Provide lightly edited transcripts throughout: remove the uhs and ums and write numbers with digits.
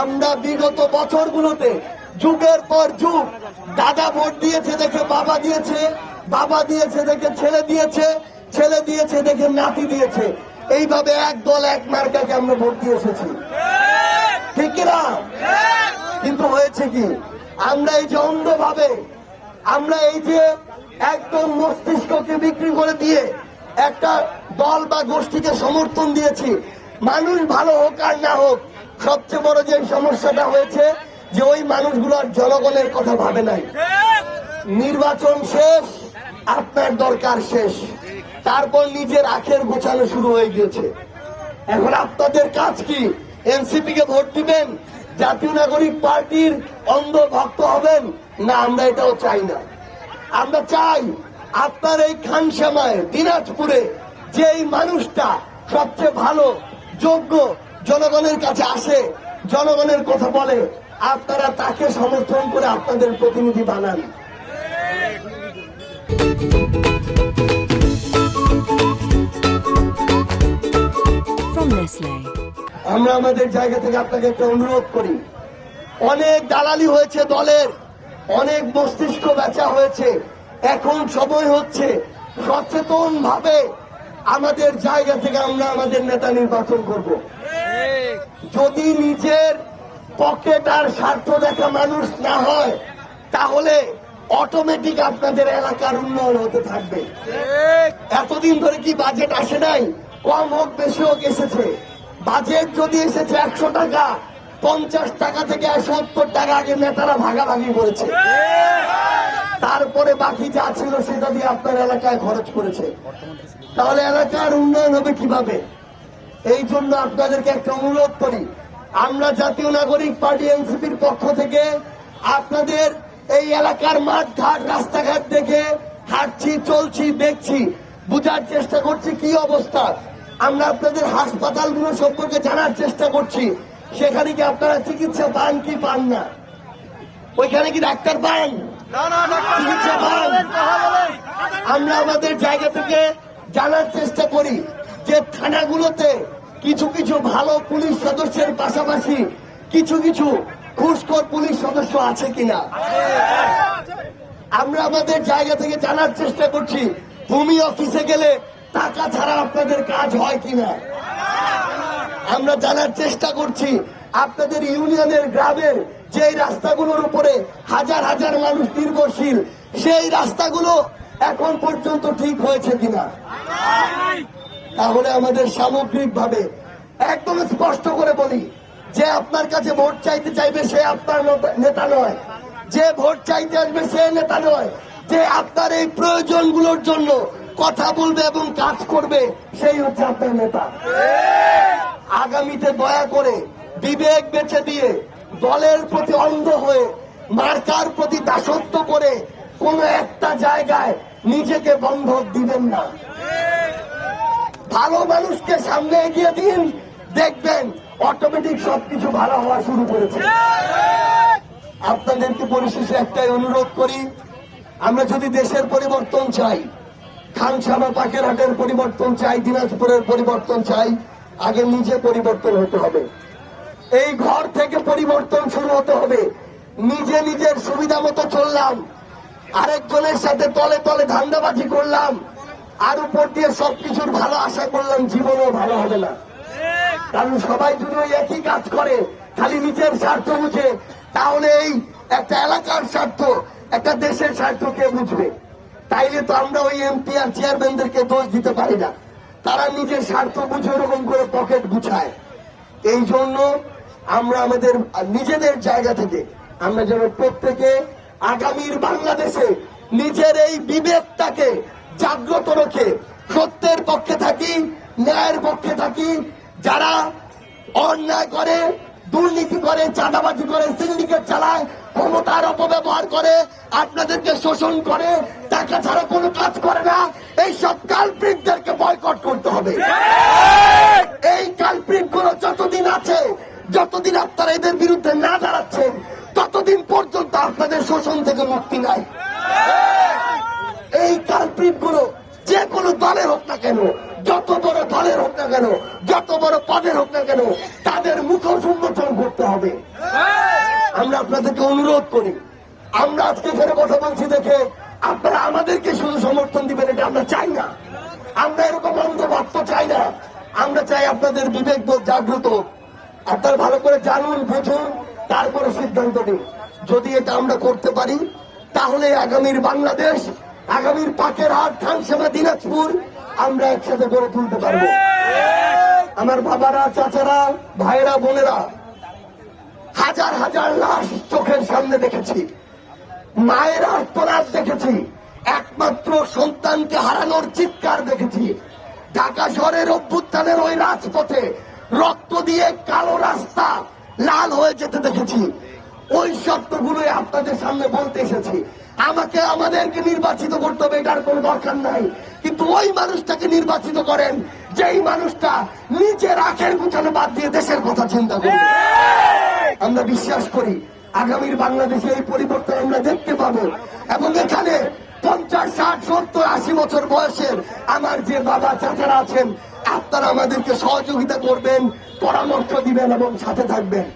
আমরা বিগত বছরগুলোতে যুগের পর যুগ দাদা ভোট দিয়েছে দেখে বাবা দিয়েছে, বাবা দিয়েছে দেখে ছেলে দিয়েছে, ছেলে দিয়েছে দেখে নাতি দিয়েছে, এইভাবে এক দল এক মার্কাকে আমরা ভোট দিয়ে এসেছি, ঠিক না? কিন্তু হয়েছে কি, আমরা এই যে অন্ধভাবে, আমরা এই যে একদম মস্তিষ্ককে বিক্রি করে দিয়ে একটা দল বা গোষ্ঠীকে সমর্থন দিয়েছি। মানুষ ভালো হোক আর না হোক, সবচেয়ে বড় যে সমস্যাটা হয়েছে যে ওই মানুষগুলোর জনগণের কথা ভাবে নাই। নির্বাচন শেষ, আপনার দরকার শেষ, তারপর নিজের আখের গোছানো শুরু হয়ে গিয়েছে। এখন আপনাদের কাজ কি? এনসিপি কে ভোট দিবেন, জাতীয় নাগরিক পার্টির অন্ধ ভক্ত হবেন না? আমরা এটাও চাই না। আমরা চাই আপনার এই খানসামায় দিনাজপুরে যেই মানুষটা সবচেয়ে ভালো যোগ্য জনগণের কাছে আসে, জনগণের কথা বলে, আপনারা তাকে সমর্থন করে আপনাদের প্রতিনিধি বানান। আমরা আমাদের জায়গা থেকে আপনাকে একটা অনুরোধ করি, অনেক দালালি হয়েছে দলের, অনেক মস্তিষ্ক বেচা হয়েছে, এখন সময় হচ্ছে সচেতন ভাবে আমাদের জায়গা থেকে আমরা আমাদের নেতা নির্বাচন করব। যদি নিজের পকেট আর স্বার্থ দেখা মানুষ না হয়, তাহলে অটোমেটিক আপনাদের এলাকার উন্নয়ন হতে থাকবে। এতদিন ধরে কি বাজেট আসে নাই? কম হোক বেশি হোক এসেছে। বাজেট যদি এসেছে 100 টাকা, 50 টাকা থেকে 70 টাকা আগে নেতারা ভাগাভাগি করেছে, তারপরে বাকি যা ছিল সেটা দিয়ে আপনার এলাকায় খরচ করেছে। তাহলে এলাকার উন্নয়ন হবে কিভাবে? এই জন্য আপনাদেরকে একটা অনুরোধ করি, আমরা জাতীয় নাগরিক পার্টি এনসিপির পক্ষ থেকে আপনাদের এই এলাকার মাঠ ঘাট রাস্তাঘাট দেখে হাঁটছি, চলছি, দেখছি, বুঝার চেষ্টা করছি কি অবস্থা। আমরা আপনাদের হাসপাতালগুলো সম্পর্কে জানার চেষ্টা করছি, সেখানে কি আপনারা চিকিৎসা পান কি পান না, ওইখানে কি ডাক্তার পান, চিকিৎসা পান। আমরা আমাদের জায়গা থেকে জানার চেষ্টা করি যে থানাগুলোতে কিছু কিছু ভালো পুলিশ সদস্যের পাশাপাশি কিছু কিছু ঘুষখোর পুলিশ সদস্য আছে কিনা। আমরা আমাদের জায়গা থেকে জানার চেষ্টা করছি ভূমি অফিসে গেলে টাকা ছাড়া আপনাদের কাজ হয় কিনা। আমরা জানার চেষ্টা করছি আপনাদের ইউনিয়নের গ্রামের যেই রাস্তাগুলোর উপরে হাজার হাজার মানুষ নির্ভরশীল, সেই রাস্তাগুলো এখন পর্যন্ত ঠিক হয়েছে কিনা। তাহলে আমাদের সামগ্রিকভাবে একদম স্পষ্ট করে বলি, যে আপনার কাছে ভোট চাইতে চাইবে সে আপনার নেতা নয়, যে ভোট চাইতে আসবে সে নেতা নয়, যে আপনার এই প্রয়োজনগুলোর জন্য কথা বলবে এবং কাজ করবে সেই হচ্ছে আপনার নেতা। আগামীতে দয়া করে বিবেক বেছে দিয়ে দলের প্রতি অন্ধ হয়ে মার্কার প্রতি দাসত্ব করে কোন একটা জায়গায় নিজেকে বন্ধক দিবেন না। ভালো মানুষকে সামনে এগিয়ে দিন, দেখবেন অটোমেটিক সবকিছু ভালো হওয়া শুরু করেছে। আপনাদেরকে পরিশেষে একটাই অনুরোধ করি, আমরা যদি দেশের পরিবর্তন চাই, খানসামা পাকেরহাটের পরিবর্তন চাই, দিনাজপুরের পরিবর্তন চাই, আগে নিজে পরিবর্তন হতে হবে। এই ঘর থেকে পরিবর্তন শুরু হতে হবে। নিজে নিজের সুবিধা মতো চললাম, আরেকজনের সাথে তলে তলে ধান্দাবাজি করলাম, আর উপর দিয়ে সবকিছুর ভালো আশা করলাম, জীবনও ভালো হবে না। কারণ সবাই যদি ওই একই কাজ করে, খালি নিজের স্বার্থ বুঝে, তাহলে এই একটা এলাকার স্বার্থ, একটা দেশের স্বার্থ কে বুঝবে? তাইলে তো আমরা ওই এমপি আর চেয়ারম্যানদেরকে দোষ দিতে পারি না, তারা নিজের স্বার্থ বুঝে ওরকম করে পকেট গুছায়। এই জন্য আমরা আমাদের নিজেদের জায়গা থেকে আমরা যেন প্রত্যেকে আগামীর বাংলাদেশে নিজের এই বিবেকটাকে জাগ্রত রেখে সত্যের পক্ষে থাকি, ন্যায়ের পক্ষে থাকি। যারা অন্যায় করে, দুর্নীতি করে, চাঁদাবাজি করে, সিন্ডিকেট চালায়, ক্ষমতার অপব্যবহার করে, আপনাদেরকে শোষণ করে, টাকা ছাড়া কোনো কাজ করে না, এই সব কালপ্রিটদেরকে বয়কট করতে হবে। এই কালপ্রিট গুলো যতদিন আছে, যতদিন আপনারা এদের বিরুদ্ধে না দাঁড়াচ্ছেন, ততদিন পর্যন্ত আপনাদের শোষণ থেকে মুক্তি নাই। এই কালপ্রিট গুলো যে কোনো দলে হোক না কেন, যত বড় দলের হোক না কেন, যত বড় পদের হোক না কেন, তাদের মুখোশ উন্মোচন করতে হবে। আমরা আপনাদেরকে অনুরোধ করি, আমরা আজকে এখানে কথা বলছি দেখে আপনারা আমাদেরকে শুধু সমর্থন দিবেন এটা আমরা চাই না। আমরা এরকম অন্ধভক্ত চাই না। আমরা চাই আপনাদের বিবেকবোধ জাগ্রত। আপনারা ভালো করে জানুন, বুঝুন, তারপরে সিদ্ধান্ত নিন। যদি এটা আমরা করতে পারি তাহলে আগামীর বাংলাদেশ, আগামীর পাকেরহাট, খানসামা, দিনাজপুর আমরা একসাথে গড়ে তুলতে পারবো। আমার বাবারা, চাচারা, ভাইরা, বোনেরা, হাজার হাজার লাশ চোখের সামনে দেখেছি, মায়ের আর্তনাদ দেখেছি, একমাত্র সন্তানকে হারানোর চিৎকার দেখেছি। ঢাকা শহরের অভ্যুত্থানের ওই রাজপথে রক্ত দিয়ে কালো রাস্তা লাল হয়ে যেতে দেখেছি। ওই শব্দগুলোই আপনাদের সামনে বলতে এসেছি। আমাদেরকে নির্বাচিত করতে হবে এটার কোনো দরকার নাই, কিন্তু ওই মানুষটাকে নির্বাচিত করেন যেই মানুষটা নিজের আখের গুছানো বাদ দিয়ে দেশের কথা চিন্তা করে। আমরা বিশ্বাস করি আগামীর বাংলাদেশে এই পরিবর্তন আমরা দেখতে পাবো, এবং এখানে 50, 60, 70, 80 বছর বয়সের আমার যে বাবা চাচারা আছেন, আপনারা আমাদেরকে সহযোগিতা করবেন, পরামর্শ দিবেন এবং সাথে থাকবেন।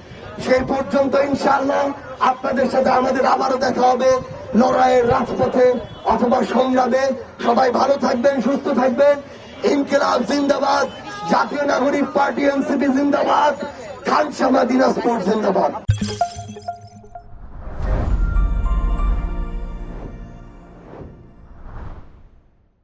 সেই পর্যন্ত ইনশাআল্লাহ আপনাদের সাথে আমাদের আবারও দেখা হবে লড়াইয়ের রাজপথে অথবা সংগ্রামে। সবাই ভালো থাকবেন, সুস্থ থাকবেন। ইনকিলাব জিন্দাবাদ, জাতীয় নাগরিক পার্টি এনসিপি জিন্দাবাদ, খানসামা, দিনাজপুর জিন্দাবাদ।